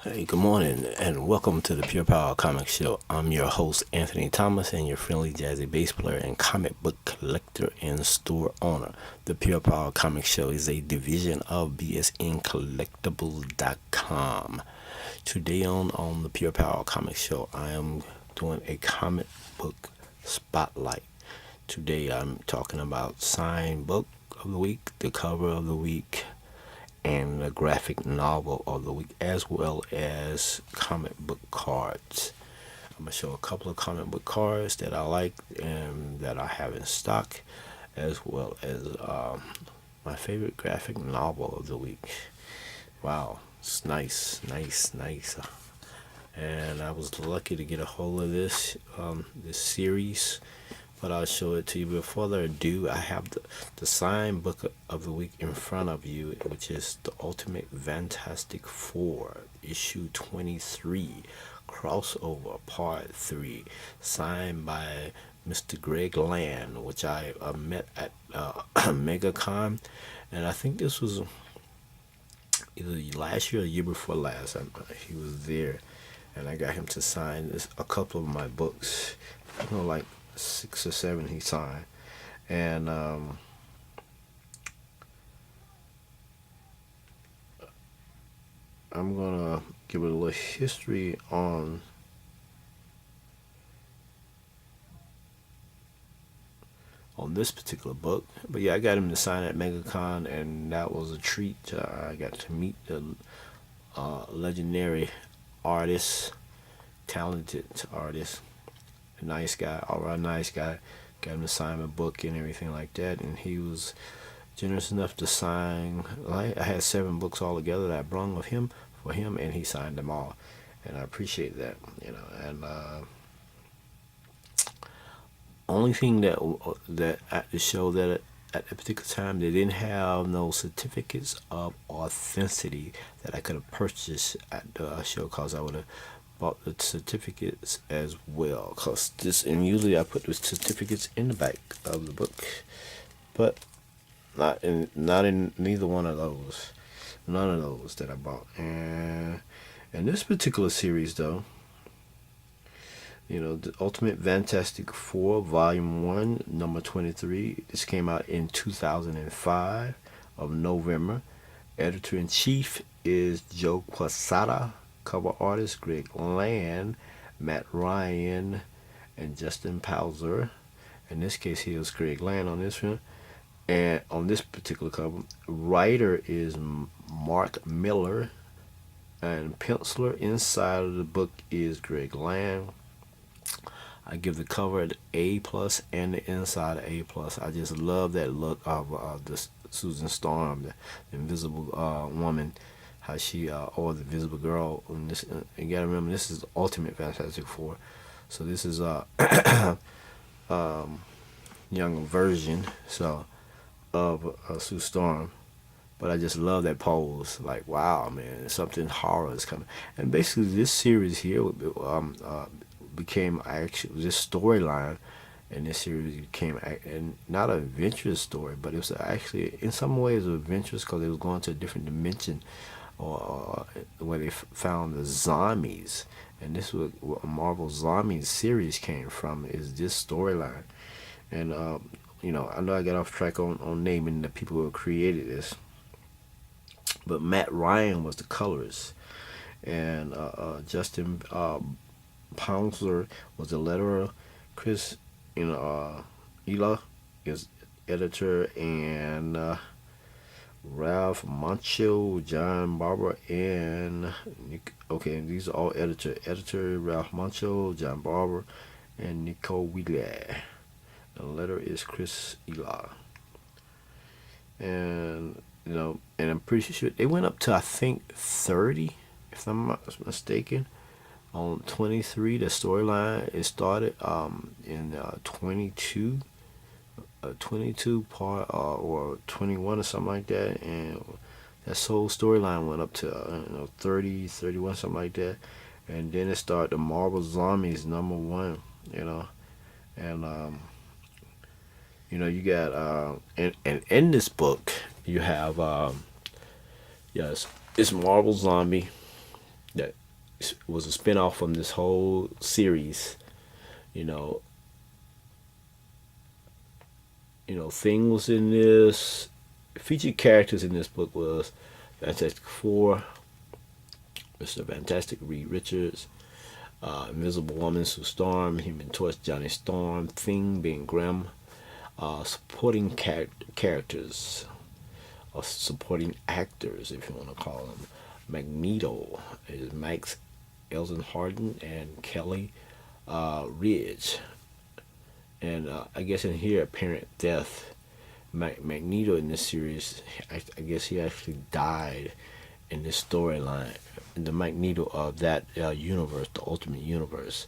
Hey, good morning, and welcome to the Pure Power Comic Show. I'm your host, Anthony Thomas, and your friendly jazzy bass player and comic book collector and store owner. The Pure Power Comic Show is a division of BSNcollectibles.com. Today on the Pure Power Comic Show, I am doing a comic book spotlight. Today I'm talking about signed book of the week, the cover of the week, and the graphic novel of the week, as well as comic book cards. I'm gonna show a couple of comic book cards that I like and that I have in stock, as well as my favorite graphic novel of the week. Wow, it's nice. And I was lucky to get a hold of this series, but I'll show it to you. Before further ado, I have the signed book of the week in front of you, which is The Ultimate Fantastic Four, issue 23, crossover part 3, signed by Mr. Greg Land, which I met at MegaCon, and I think this was either last year or the year before last. He was there, and I got him to sign a couple of my books. Like 6 or 7 he signed, and I'm gonna give it a little history on this particular book. But yeah, I got him to sign at MegaCon, and that was a treat. I got to meet the legendary artist, talented artist, a nice guy, all around nice guy. Got him to sign my book and everything like that, and he was generous enough to sign. I had 7 books altogether that I brung of him for him, and he signed them all, and I appreciate that. And only thing that at the show that at a particular time they didn't have no certificates of authenticity that I could have purchased at the show, because I would have bought the certificates as well. Cause this, and usually I put the certificates in the back of the book, but not in neither one of those, none of those that I bought. And in this particular series, though, the Ultimate Fantastic Four, Volume 1, number 23. This came out in 2005 of November. Editor in chief is Joe Quesada. Cover artist Greg Land, Matt Ryan, and Justin Palzer. In this case, he was Greg Land on this one. And on this particular cover, writer is Mark Miller, and penciler inside of the book is Greg Land. I give the cover an A plus and the inside an A plus. I just love that look of the Susan Storm, the Invisible Woman, how she or the Invisible Girl. And this, you gotta remember, this is the Ultimate Fantastic Four, so this is a young version of Sue Storm. But I just love that pose. Like, wow, man, something horror is coming. And basically, this series here became actually this storyline, and this series became and not an adventurous story, but it was actually in some ways adventurous, because it was going to a different dimension, or where they found the zombies. And this was what Marvel Zombies series came from, is this storyline. And I know I got off track on naming the people who created this, but Matt Ryan was the colorist, and Justin Pouncer was the letterer. Chris, Ela is editor, and Ralph Mancho, John Barber, and Nick. Okay, these are all editor Ralph Mancho, John Barber, and Nico Wheeler. The letter is Chris Ela, and and I'm pretty sure they went up to, I think, 30, if I'm not mistaken. On 23, the storyline, it started in 22, 22 part or 21 or something like that, and that whole storyline went up to 30, 31, something like that, and then it started the Marvel Zombies number 1, and you got and in this book you have yes, it's Marvel Zombie, that was a spinoff from this whole series. You know, Thing was in this. Featured characters in this book was Fantastic Four, Mr. Fantastic, Reed Richards, Invisible Woman, Sue Storm, Human Torch, Johnny Storm, Thing being Grim, supporting characters, or supporting actors, if you want to call them. Magneto is Max Elson Harden and Kelly Ridge. And I guess in here, Apparent Death. Magneto in this series, I guess he actually died in this storyline. The Magneto of that universe, the Ultimate Universe.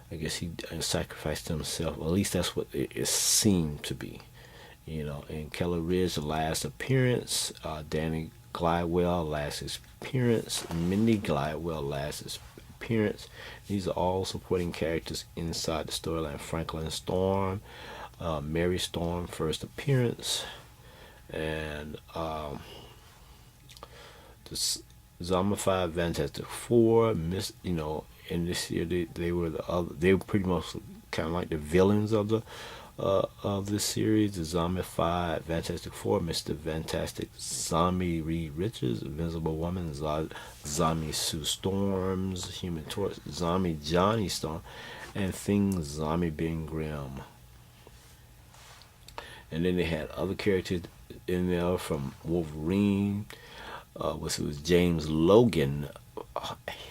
I guess he sacrificed himself. At least that's what it seemed to be. And Kelly Ridge, the last appearance. Danny Glidewell, last appearance. Mindy Glidewell, last appearance. These are all supporting characters inside the storyline. Franklin Storm, Mary Storm, first appearance, and the Zombified Fantastic Four. In this year they were the other. They were pretty much kind of like the villains of this series. The Zombified Fantastic Four, Mr. Fantastic, Zombie Reed Richards, Invisible Woman, Zombie Sue Storms, Human Torch, Zombie Johnny Storm, and Thing Zombie being Grim. And then they had other characters in there from Wolverine, which was James Logan,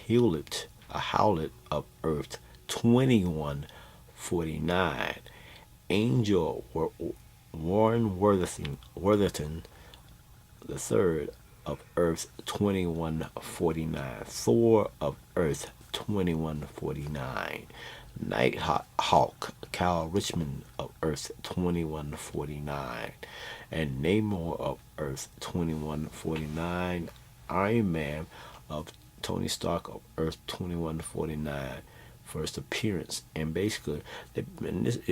Hewlett, a Howlett of Earth 2149. Angel Warren Worthington the third of Earth 2149. Thor of Earth 2149. Nighthawk Cal Richmond of Earth 2149. And Namor of Earth 2149. Iron Man of Tony Stark of Earth 2149. First appearance. And basically, a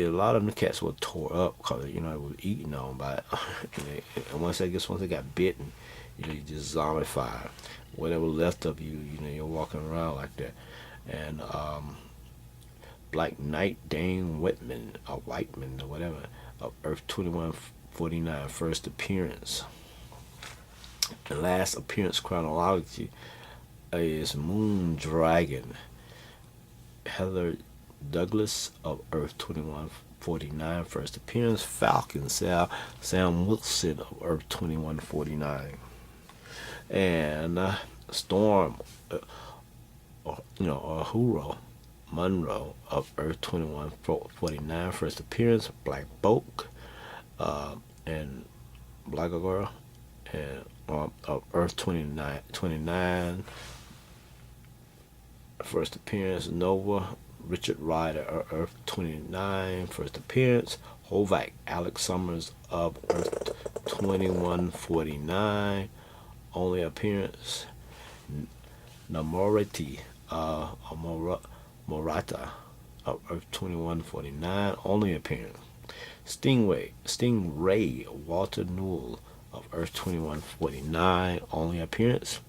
lot of the cats were tore up because it was eaten on by and once they got bitten, you just zombify whatever left of you. You're walking around like that. And Black Knight Dane Whitman or Whiteman or whatever of Earth 2149, first appearance. The last appearance chronology is Moon Dragon Heather Douglas of Earth 2149, first appearance. Falcon Sam Wilson of Earth 2149. And Storm Uhura Monroe of Earth 2149, first appearance. Black Bolt and Black Girl and of Earth 29, first appearance. Nova Richard Ryder of Earth 29, first appearance. Hovak Alex Summers of Earth 2149, only appearance. Namorati Morata of Earth 2149, only appearance. Stingray Walter Newell of Earth 2149, only appearance.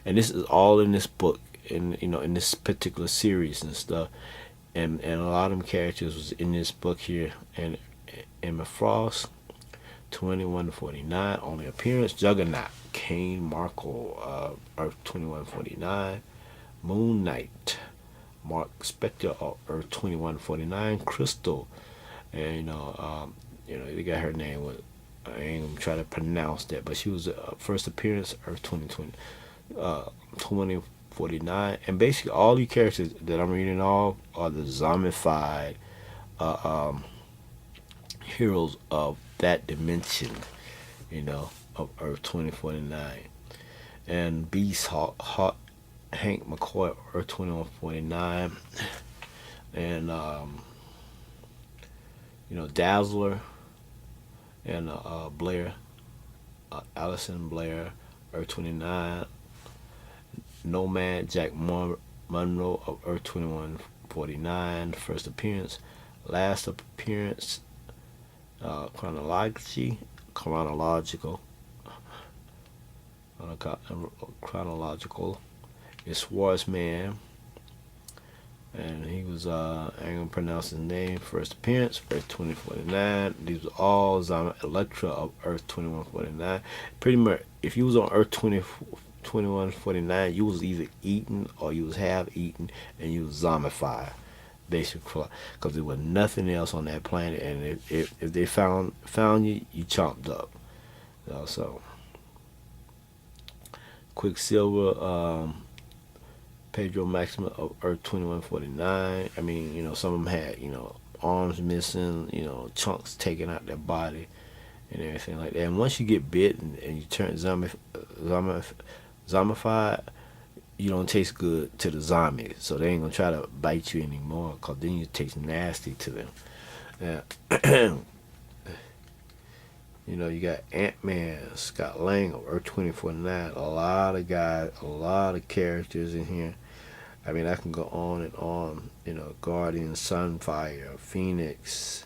And this is all in this book, in this particular series and stuff. And a lot of them characters was in this book here. And Emma Frost, 2149, only appearance. Juggernaut Kane Markle, Earth 2149. Moon Knight Mark Spector of Earth 2149. Crystal, and they got her name. I ain't gonna try to pronounce that, but she was first appearance Earth 2049. And basically all these characters that I'm reading off are the zombified heroes of that dimension, of Earth 2049. And Beast Hawk Hank McCoy, Earth 2149. And Dazzler and Blair, Allison Blair, Earth 29. Nomad Jack Monroe of Earth 2149, first appearance. Last appearance, chronological, It's Schwarzman, and he was I ain't gonna pronounce his name. First appearance, Earth 2049. These were all Electra of Earth 2149. Pretty much, if you was on Earth 2149, you was either eaten or you was half eaten, and you was zombified, basically, because there was nothing else on that planet. And if they found you, you chomped up. So Quicksilver, Pedro Maxima of Earth 2149. I mean, some of them had, arms missing, chunks taken out their body and everything like that. And once you get bit and you turn zombified, you don't taste good to the zombies. So they ain't going to try to bite you anymore, because then you taste nasty to them. Yeah. You got Ant-Man, Scott Lang of Earth 2049. A lot of guys, a lot of characters in here. I mean, I can go on and on. Guardian, Sunfire, Phoenix,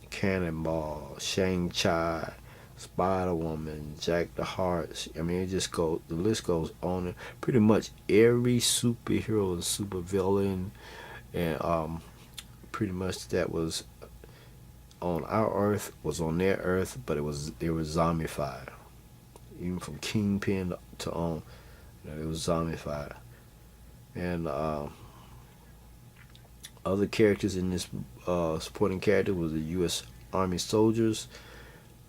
Cannonball, Shang-Chi, Spider-Woman, Jack the Hearts. I mean, the list goes on. Pretty much every superhero and supervillain, and pretty much that was on our Earth was on their Earth, but they were zombified. Even from Kingpin to on, it was zombified. And other characters in this supporting character was the U.S. Army soldiers.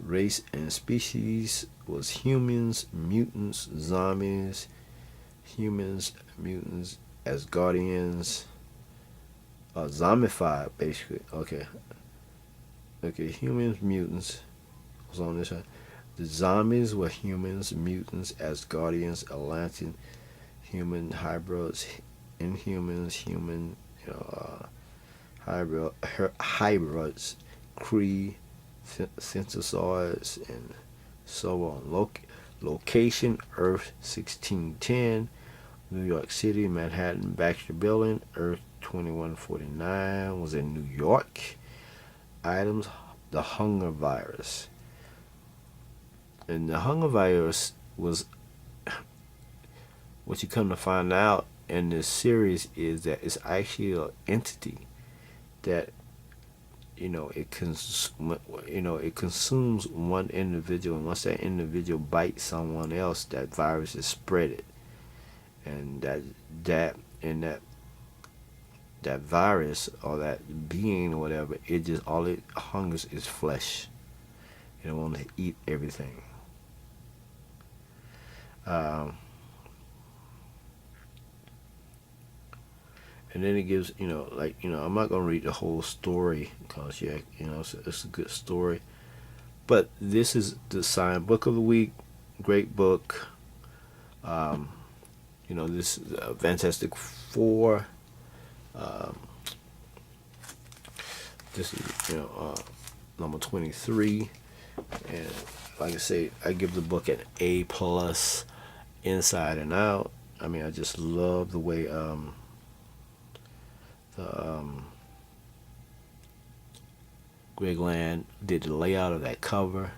Race and species was humans, mutants, zombies, humans, mutants, Asgardians, zombified basically. Okay, humans, mutants was on this side. The zombies were humans, mutants, Asgardians, Atlantean, human hybrids, Inhumans, human, hybrids, Kree, synthesoids, and so on. Location: Earth 1610, New York City, Manhattan, Baxter Building. Earth 2149 was in New York. Items: the hunger virus. And the hunger virus was, what you come to find out in this series is that it's actually an entity that it consumes one individual, and once that individual bites someone else, that virus is spread. And that virus, or that being or whatever, all it hungers is flesh. It wants to eat everything. And then it gives, I'm not gonna read the whole story, because it's a good story. But this is the signed book of the week. Great book. This is Fantastic Four. This is number 23, and like I say, I give the book an A+, inside and out. I mean, I just love the way Greg Land did the layout of that cover.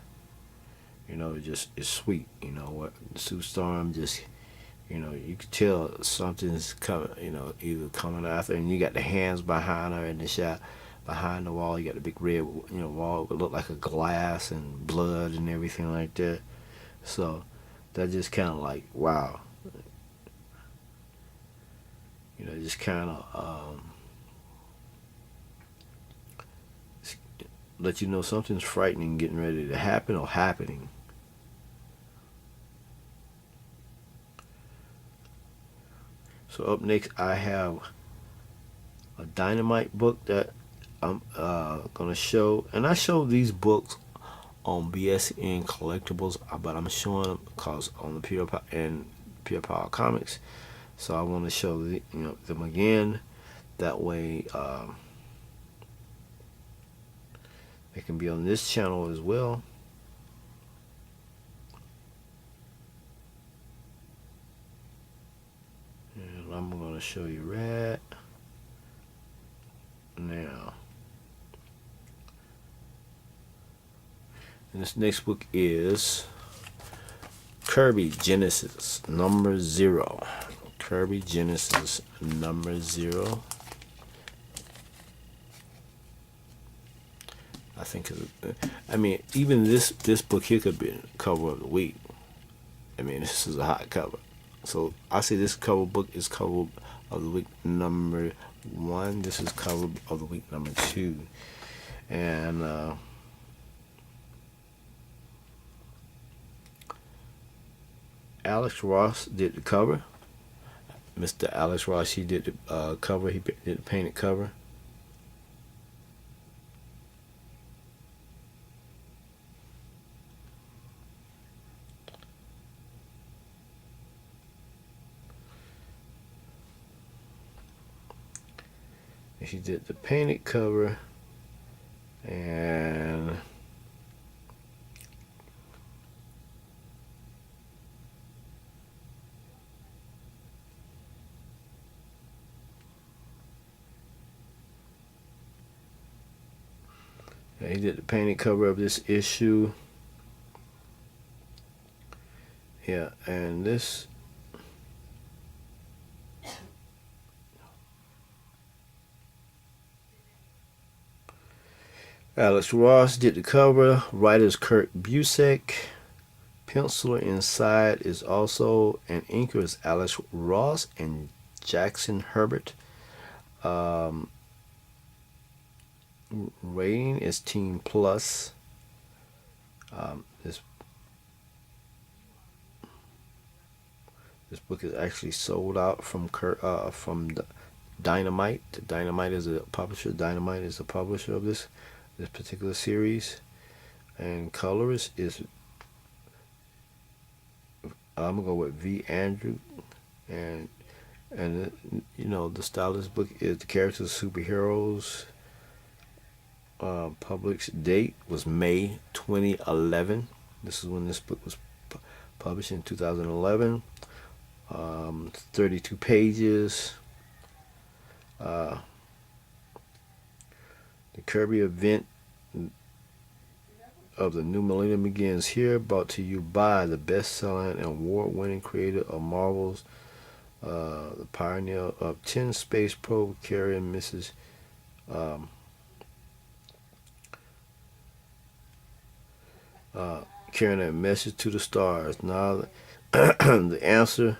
It's sweet. What Sue Storm just, you could tell something's coming. Either coming after, and you got the hands behind her in the shot. Behind the wall, you got the big red, wall. It would look like a glass and blood and everything like that. So that just kind of like, wow. Just kind of let you know something's frightening getting ready to happen or happening. So up next, I have a Dynamite book that I'm gonna show, and I show these books on BSN Collectibles, but I'm showing them because on the Pure Power Comics. So I want to show them again. That way, they can be on this channel as well. And I'm going to show you right now. And this next book is Kirby Genesis number 0. Kirby Genesis number 0. I think I mean, even this book here could be cover of the week. I mean, this is a hot cover. So I say this cover book is cover of the week number 1. This is cover of the week number 2. And Alex Ross did the cover. Mr. Alex Ross, he did the cover. He did the painted cover. He did the painted cover, and he did the painted cover of this issue. Yeah, and this Alex Ross did the cover. Writers Kurt Busiek. Penciler inside is also, and inker is Alex Ross and Jackson Herbert. Rating is Teen Plus. This book is actually sold out from Dynamite. Dynamite is a publisher. Dynamite is the publisher of this particular series, and colorist is I'm gonna go with V. Andrew, and you know, the style of this book is the characters of superheroes. Published date was May 2011. This is when this book was published in 2011. 32 pages. The Kirby event of the new millennium begins here, brought to you by the best-selling and award-winning creator of Marvel's, the pioneer of 10 space probe carrier, Mrs. Carrying a message to the stars. Now, the answer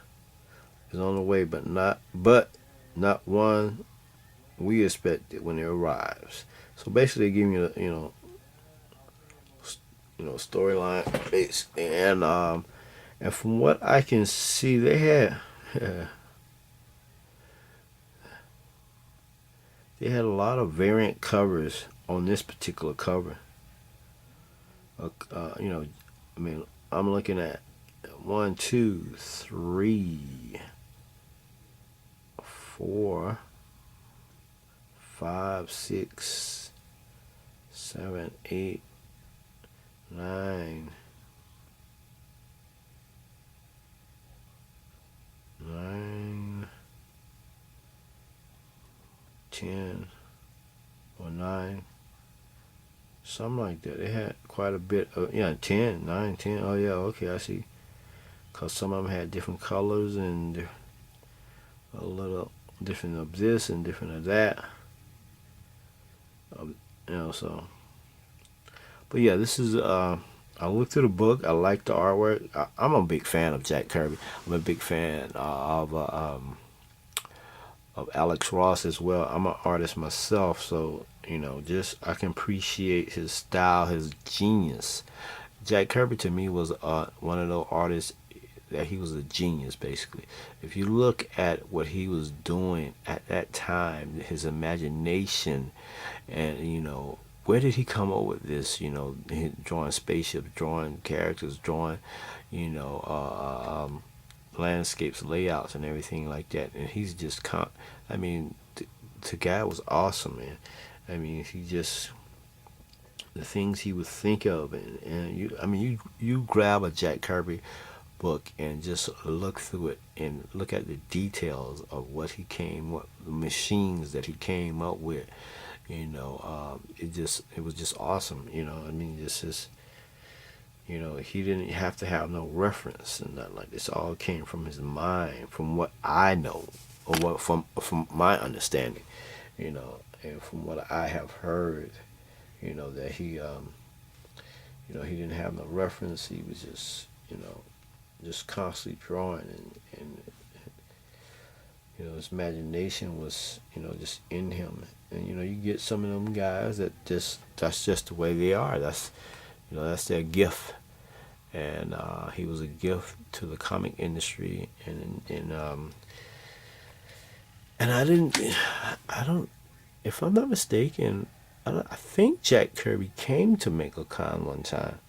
is on the way, but not one we expect it when it arrives. So basically, giving you storyline base, and from what I can see, they had a lot of variant covers on this particular cover. I mean, I'm looking at 1, 2, 3, 4, 5, 6, 7, 8, 9, 10, or 9, something like that. They had quite a bit of 10, 9, 10. Oh yeah, okay, I see. Cause some of them had different colors and a little different of this and different of that. So. But yeah, this is. I looked through the book. I like the artwork. I'm a big fan of Jack Kirby. I'm a big fan of Alex Ross as well. I'm an artist myself, so just I can appreciate his style, his genius. Jack Kirby to me was one of those artists that he was a genius, basically. If you look at what he was doing at that time, his imagination, and where did he come up with this? Drawing spaceships, drawing characters, drawing, landscapes, layouts, and everything like that. And he's just, I mean, the guy was awesome, man. I mean, he just, the things he would think of, and you grab a Jack Kirby book and just look through it and look at the details of what the machines that he came up with. It was just awesome. It's just, he didn't have to have no reference and nothing like this. All came from his mind, from what I know, or what from my understanding, and from what I have heard, that he didn't have no reference. He was just constantly drawing, and his imagination was, just in him. And you get some of them guys that's just the way they are. That's their gift. And he was a gift to the comic industry, and I don't, if I'm not mistaken, I think Jack Kirby came to MegaCon one time.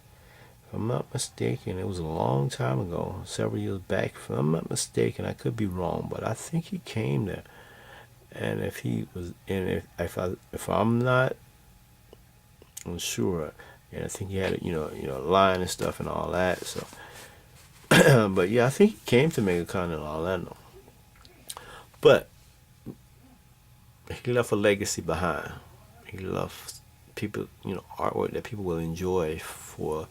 If I'm not mistaken, it was a long time ago, several years back. If I'm not mistaken, I could be wrong, but I think he came there. And if he was, and if I'm not unsure, and I think he had a line and stuff and all that. So, but yeah, I think he came to MegaCon in Orlando. But he left a legacy behind. He left people, artwork that people will enjoy for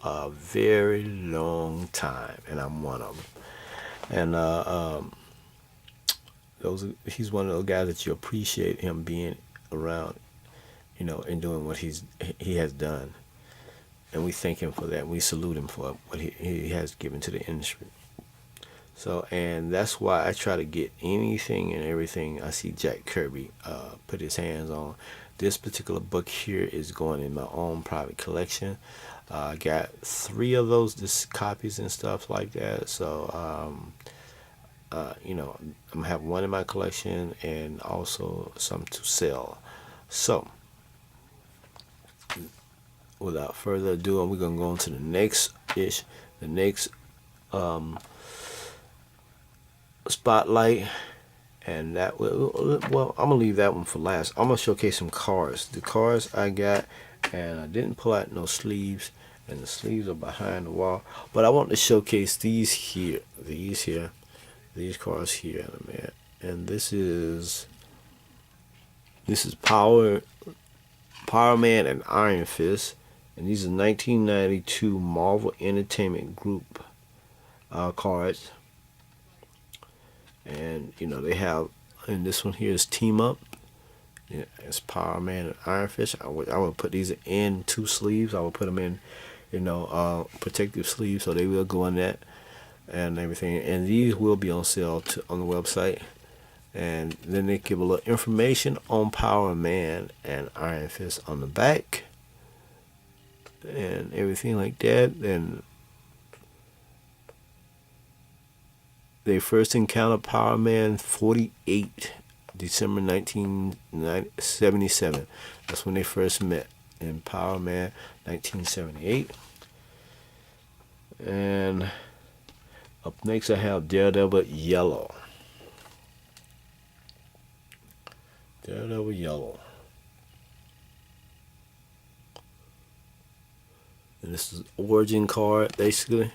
a very long time, and I'm one of them. And he's one of those guys that you appreciate him being around, and doing what he has done, and we thank him for that. We salute him for what he has given to the industry. So, and that's why I try to get anything and everything I see Jack Kirby put his hands on. This particular book here is going in my own private collection. I got 3 of those copies and stuff like that. So, I'm gonna have one in my collection and also some to sell. So, without further ado, we're gonna go on to the next spotlight, and that well, I'm gonna leave that one for last. I'm gonna showcase some cards. The cards I got, and I didn't pull out no sleeves, and the sleeves are behind the wall. But I want to showcase these cards here, man. And this is Power Man and Iron Fist, and these are 1992 Marvel Entertainment Group cards. And they have, and this one here is Team Up. Yeah, it's Power Man and Iron Fist. I would put these in 2 sleeves. I would put them in, protective sleeves, so they will go in that and everything. And these will be on sale on the website. And then they give a little information on Power Man and Iron Fist on the back and everything like that. And they first encountered Power Man 48, December 1977. That's when they first met, in Power Man 1978. And up next I have Daredevil Yellow. Daredevil Yellow. And this is origin card, basically.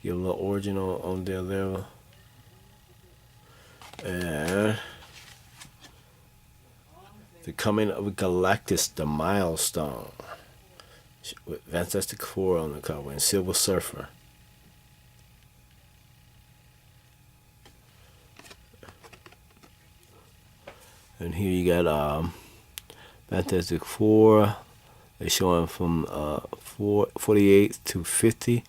Give a little origin on Daredevil. And the coming of Galactus, the milestone, with Fantastic Four on the cover and Silver Surfer. And here you got Fantastic Four. They're showing from 48 to 50.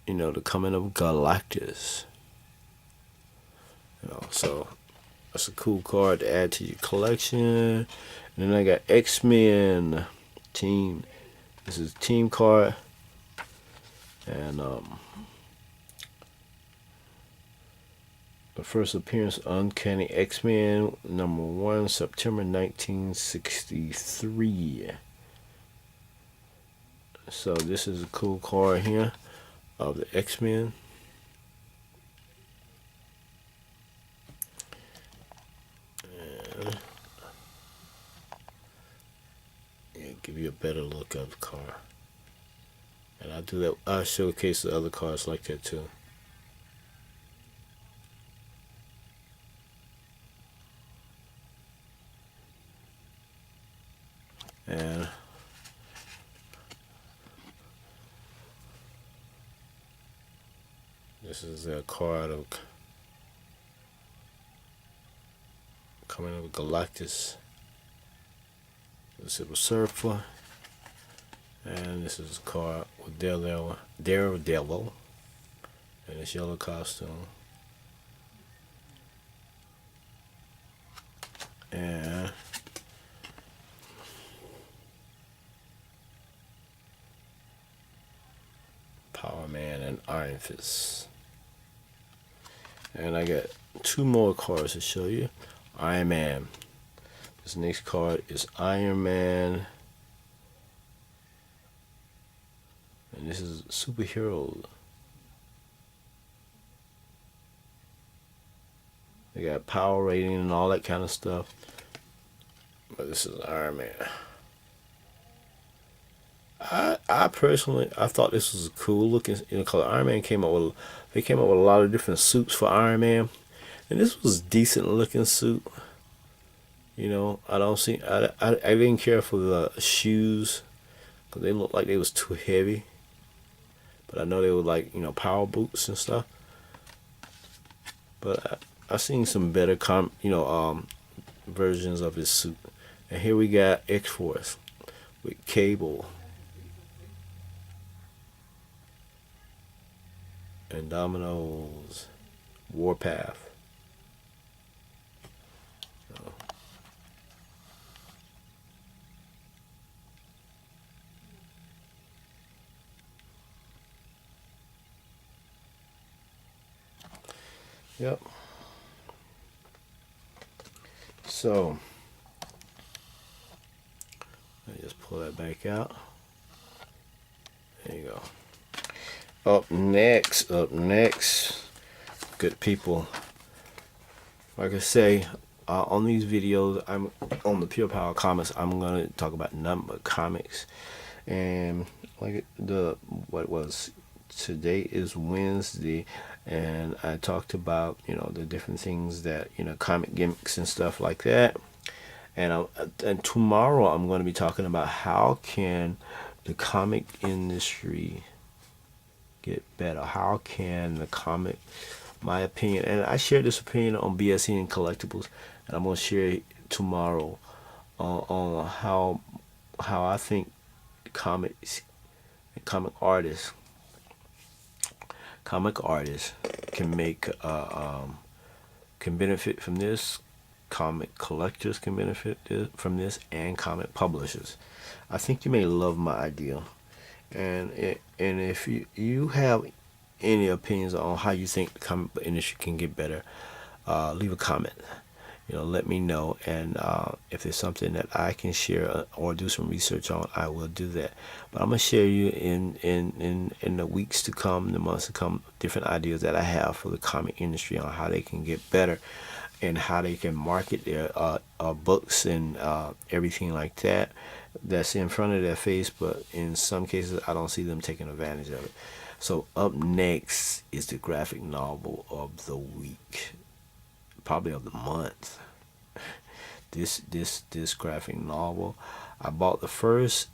The coming of Galactus. So that's a cool card to add to your collection. And then I got X-Men Team. This is a team card. And the first appearance, Uncanny X-Men #1, September 1963. So this is a cool card here of the X-Men. And give you a better look of the card. And I'll do that. I'll showcase the other cards like that too. And This is a card of coming with Galactus, the Silver Surfer, and this is a card with Daredevil in his yellow costume, and Power Man and Iron Fist. And I got two more cards to show you. Iron Man. This next card is Iron Man. And this is superhero. They got power rating and all that kind of stuff. But this is Iron Man. I personally, I thought this was cool looking, because Iron Man came up with a lot of different suits for Iron Man, and this was a decent looking suit. I don't see, I didn't care for the shoes because they looked like they was too heavy, but I know they were like power boots and stuff. But I seen some better versions of his suit, and here we got X-Force with Cable and Domino's Warpath. Yep. So I just pull that back out. There you go. Up next, good people. Like I say, on these videos, I'm on the Pure Power Comics. I'm gonna talk about nothing but comics, and today is Wednesday, and I talked about the different things that comic gimmicks and stuff like that. And tomorrow I'm going to be talking about how can the comic industry get better. How can the comic, my opinion, and I share this opinion on BSE and Collectibles, and I'm going to share it tomorrow on how I think comics, comic artists can make can benefit from this. Comic collectors can benefit from this, and comic publishers. I think you may love my idea, and if you have any opinions on how you think the comic book industry can get better, leave a comment. Let me know, and if there's something that I can share or do some research on, I will do that. But I'm gonna share you in the weeks to come, the months to come, different ideas that I have for the comic industry on how they can get better, and how they can market their books and everything like that that's in front of their face. But in some cases, I don't see them taking advantage of it. So up next is the graphic novel of the week, probably of the month. This graphic novel, I bought the first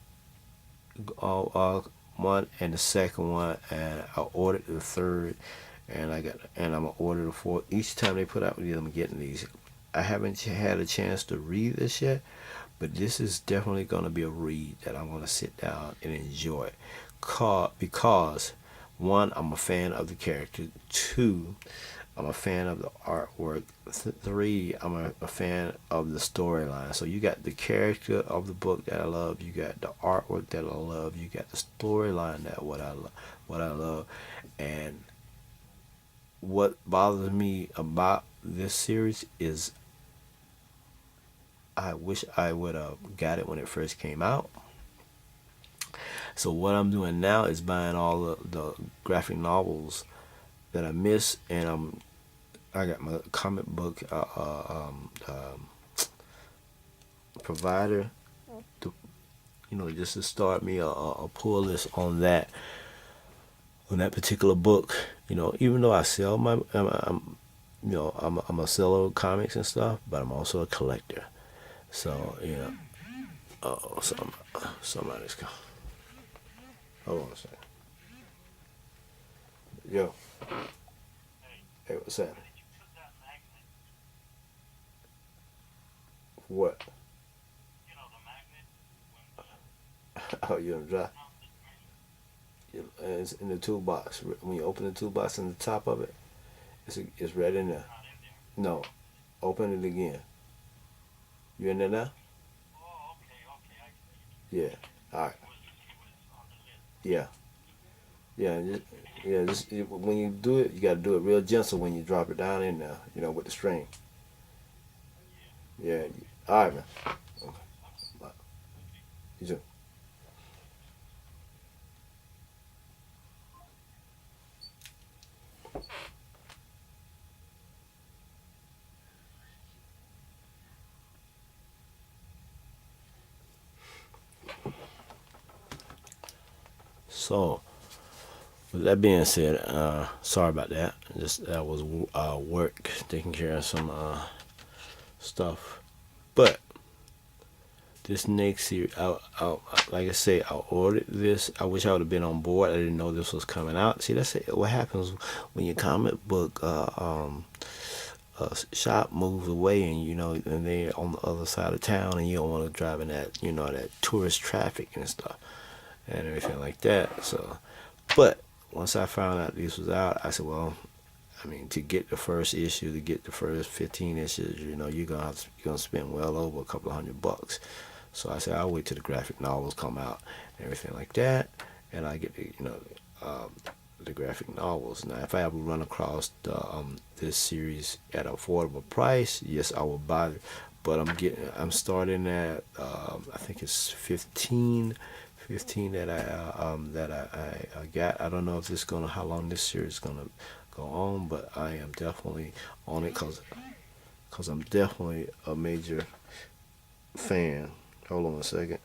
one and the second one, and I ordered the third, and I'm gonna order the fourth. Each time they put out these, I'm getting these. I haven't had a chance to read this yet, but this is definitely gonna be a read that I'm gonna sit down and enjoy. Because one, I'm a fan of the character. Two, I'm a fan of the artwork. Three, I'm a fan of the storyline. So you got the character of the book that I love. You got the artwork that I love. You got the storyline that what I love. And what bothers me about this series is I wish I would have got it when it first came out. So what I'm doing now is buying all the graphic novels that I miss, and I got my comic book provider to just to start me a pull list on that particular book. Even though I sell I'm a seller of comics and stuff, but I'm also a collector. So somebody's coming. Hold on a second. Yo. Hey, what's that? What? Oh, you don't drive. It's in the toolbox. When you open the toolbox in the top of it, it's right in there. No, open it again. You in there now? Yeah. All right. Yeah. Yeah. When you do it, you got to do it real gentle when you drop it down in there. With the string. Yeah. All right, man. Okay. Bye. You too. So, with that being said, sorry about that. Just that was work, taking care of some stuff. But this next series, like I say, I ordered this. I wish I would have been on board. I didn't know this was coming out. See, that's what happens when your comic book shop moves away, and and they're on the other side of town, and you don't want to drive in that that tourist traffic and stuff and everything like that. So, but once I found out this was out, I said, well, I mean, to get the first issue, to get the first 15 issues, you're gonna spend well over a couple of $100. So I said I'll wait till the graphic novels come out and everything like that, and I get um, the graphic novels. Now, if I ever run across this series at an affordable price, yes, I will buy it. But I'm starting at I think it's 15 that I got. I don't know if this gonna how long this series is gonna go on, but I am definitely on it because I'm definitely a major fan. Hold on a second.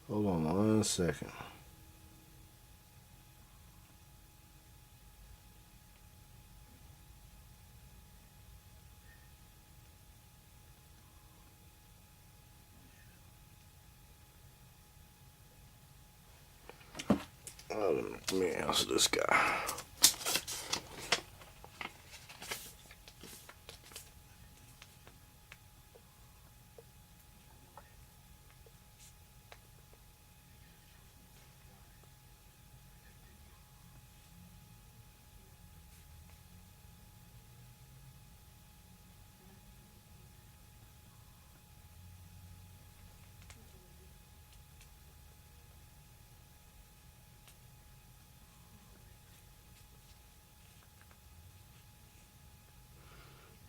Hold on 1 second. Let me answer this guy.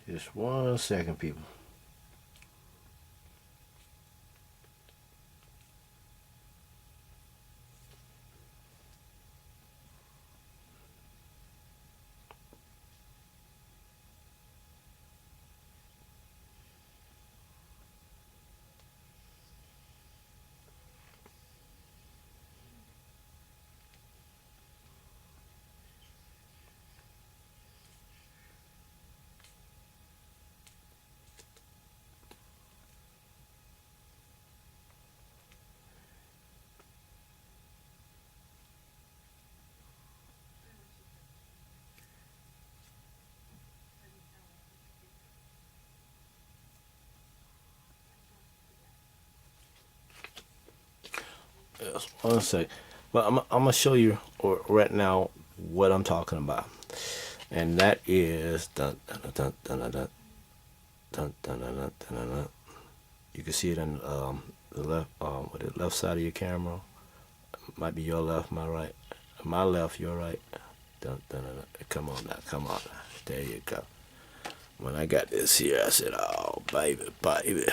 Just 1 second, people. Yes, one sec. But I'm gonna show you right now what I'm talking about, and that is dun dun dun dun dun dun dun dun dun dun dun. Dun. You can see it on the left, with the left side of your camera. Might be your left, my right. My left, your right. Dun, dun, dun, dun. Come on now, come on now. There you go. When I got this here, I said, "Oh, baby, baby,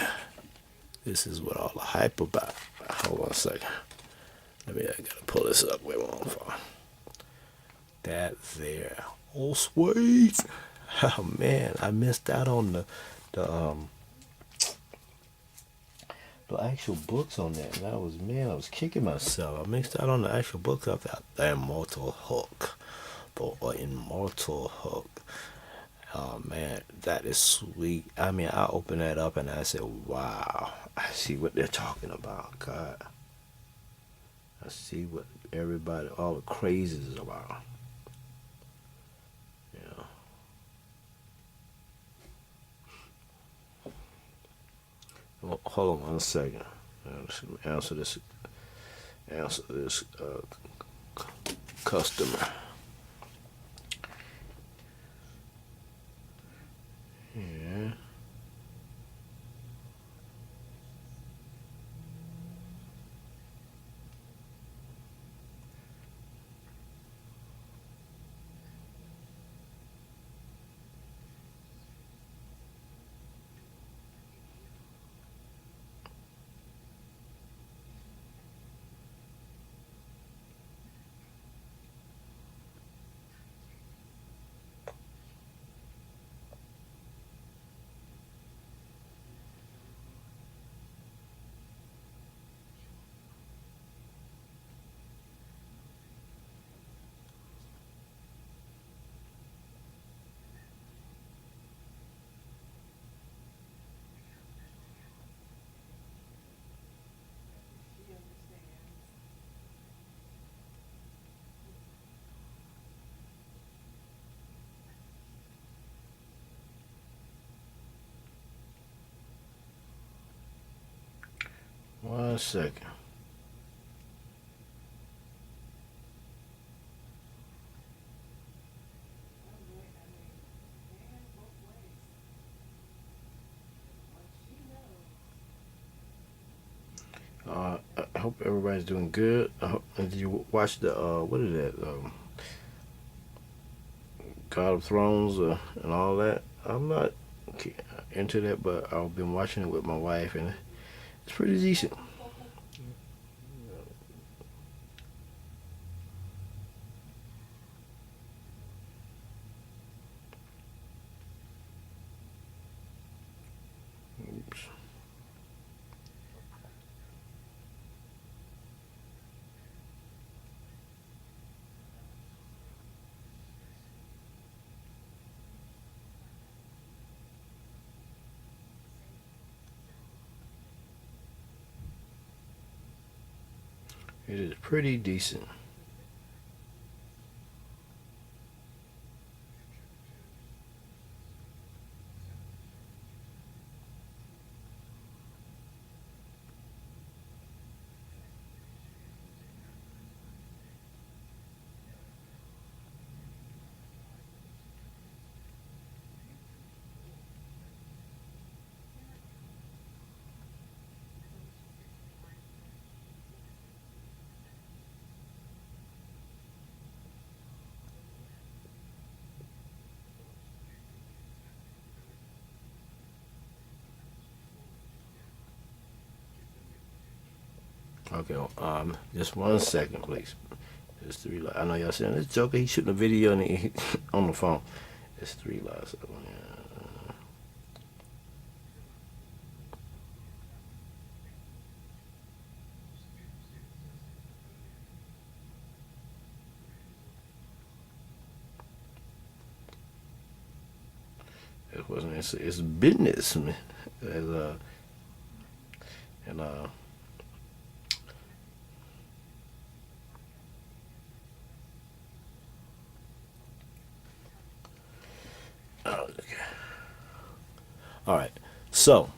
this is what all the hype about." Hold on a second. I gotta pull this up. Wait one for that there. Oh, sweet. Oh man, I missed out on the the actual books on that. And I was kicking myself. I missed out on the actual books of that. The Immortal Hulk. The Immortal Hulk. Oh man, that is sweet. I mean, I opened that up and I said, "Wow, I see what they're talking about." God, I see what everybody, all the crazes is about. Yeah. Well, hold on one second. Answer this. Answer this customer. Yeah. One second. I hope everybody's doing good. Did you watch the what is that? God of Thrones and all that. I'm not into that, but I've been watching it with my wife, and it's pretty decent. Oops. It is pretty decent. Okay, just one second, please. It's three lights. I know y'all saying this Joker. He's shooting a video and on the phone. It's three lights. It wasn't. It's business, man. And, and okay. All right. So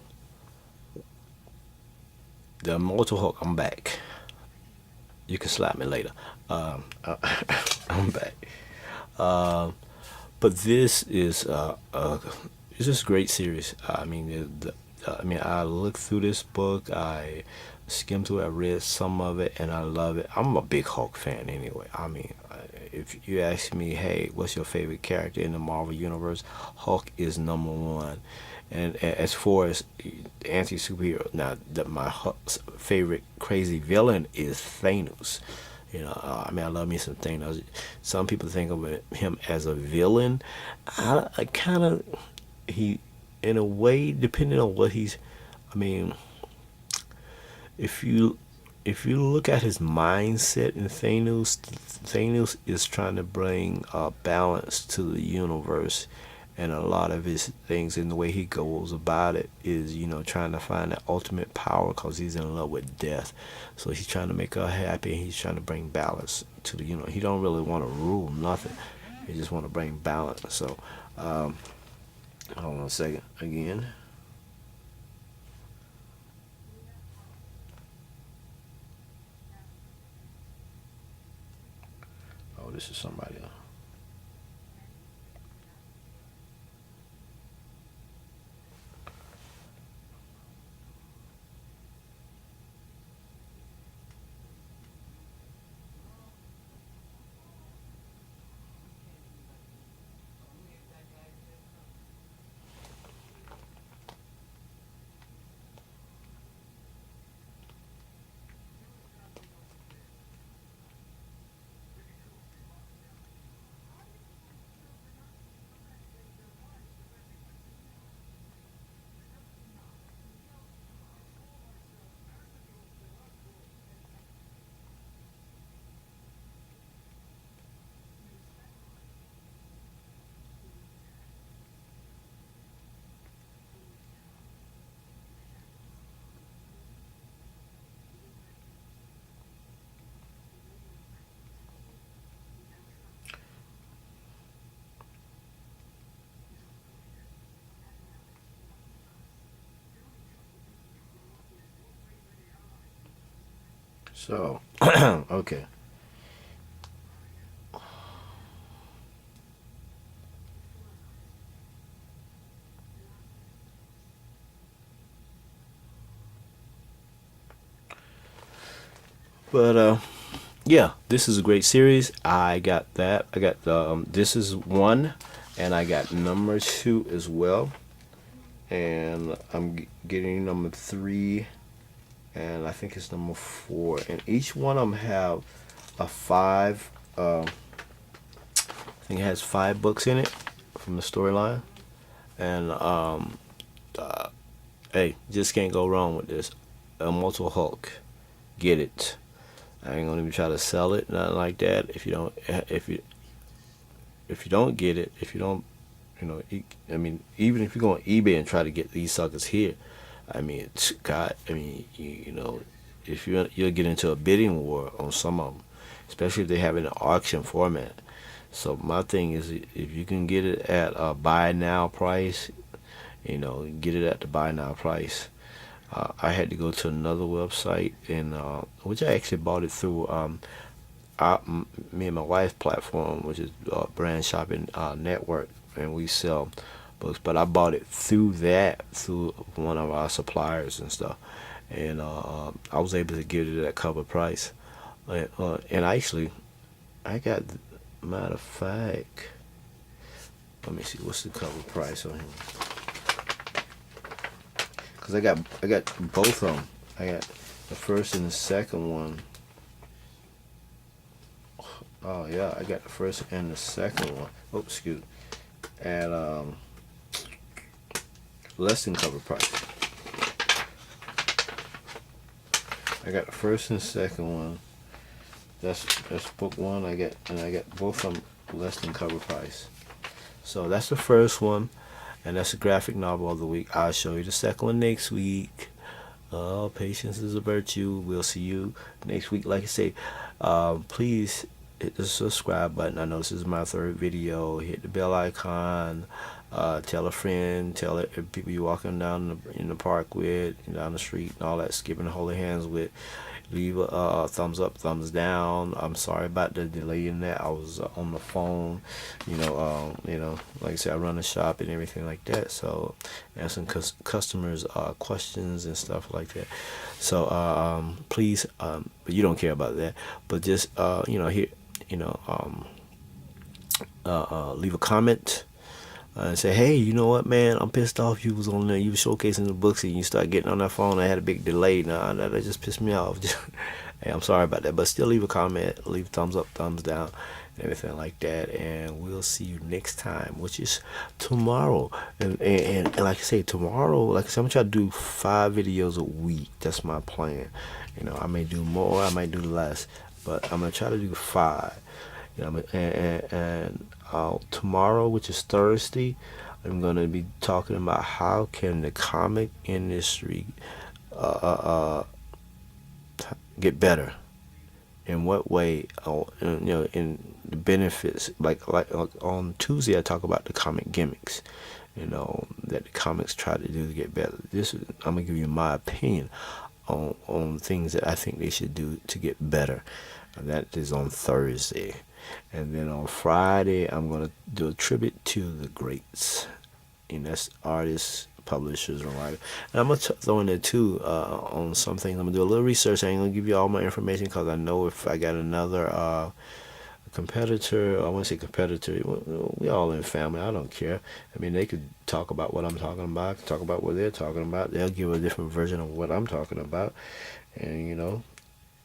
the Immortal Hulk. I'm back. You can slap me later. I'm back. Um, but this is it's just a great series. I mean, I mean, I looked through this book. I skimmed through it. I read some of it, and I love it. I'm a big Hulk fan anyway. I mean, if you ask me, hey, what's your favorite character in the Marvel universe? Hulk is number one. And as far as anti superhero, now my favorite crazy villain is Thanos. I mean, I love me some Thanos. Some people think of him as a villain. I kind of he, in a way, depending on what he's. I mean, if you look at his mindset in Thanos is trying to bring balance to the universe, and a lot of his things and the way he goes about it is, trying to find that ultimate power because he's in love with death. So he's trying to make her happy, and he's trying to bring balance to the, he don't really want to rule nothing. He just want to bring balance. So, hold on a second again. Oh, this is somebody else. So, okay. But yeah, this is a great series. I got that. I got this is one, and I got number two as well. And I'm getting number three, and I think it's number four. And each one of them have a five. I think it has 5 books in it from the storyline, and hey, just can't go wrong with this. Immortal Hulk, get it. I ain't gonna even try to sell it, nothing like that. If you don't get it, if you don't, I mean, even if you go on eBay and try to get these suckers here, I mean, God, I mean, if you'll get into a bidding war on some of them, especially if they have it in an auction format. So my thing is, if you can get it at a buy now price, get it at the buy now price. I had to go to another website, and which I actually bought it through me and my wife's platform, which is Brand Shopping Network, and we sell books. But I bought it through one of our suppliers and stuff, and I was able to get it at cover price. And actually, I got, matter of fact, let me see what's the cover price on here. Cause I got both of them. I got the first and the second one. Oh yeah, I got the first and the second one. Oh, excuse. At less than cover price. I got the first and second one. That's book one. I got both of them less than cover price. So that's the first one, and that's the graphic novel of the week. I'll show you the second one next week. Patience is a virtue. We'll see you next week. Like I say, please hit the subscribe button. I know this is my third video. Hit the bell icon. Tell a friend. Tell people you're walking down in the park with, down the street, and all that. Skipping the holy hands with. leave a thumbs up, thumbs down. I'm sorry about the delay in that. I was on the phone, like I said, I run a shop and everything like that. So answering customers questions and stuff like that. So please, but you don't care about that. But just here, you know, leave a comment and say, hey, you know what, man? I'm pissed off. You was on there, you was showcasing the books, and you start getting on that phone. I had a big delay. Nah, that just pissed me off. Hey, I'm sorry about that, but still leave a comment, leave a thumbs up, thumbs down, and everything like that. And we'll see you next time, which is tomorrow. And like I say, tomorrow, like I said, I'm gonna try to do 5 videos a week. That's my plan. I may do more, I might do less, but I'm gonna try to do 5. Tomorrow, which is Thursday, I'm going to be talking about how can the comic industry get better. In what way? In the benefits. Like on Tuesday, I talk about the comic gimmicks. That the comics try to do to get better. I'm gonna give you my opinion on things that I think they should do to get better. And that is on Thursday. And then on Friday, I'm going to do a tribute to the greats. And that's artists, publishers, and writers. And I'm going to throw in there, too, on some things. I'm going to do a little research. I ain't going to give you all my information because I know if I got another competitor, I want to say competitor, we all in family. I don't care. I mean, they could talk about what I'm talking about. I could talk about what they're talking about. They'll give a different version of what I'm talking about. And,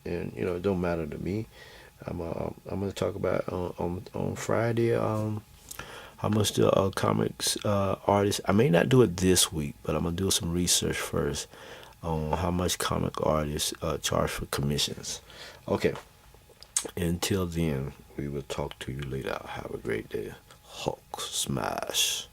it don't matter to me. I'm gonna talk about on Friday how much the comics artists. I may not do it this week, but I'm gonna do some research first on how much comic artists charge for commissions. Okay. Until then, we will talk to you later. Have a great day. Hulk smash.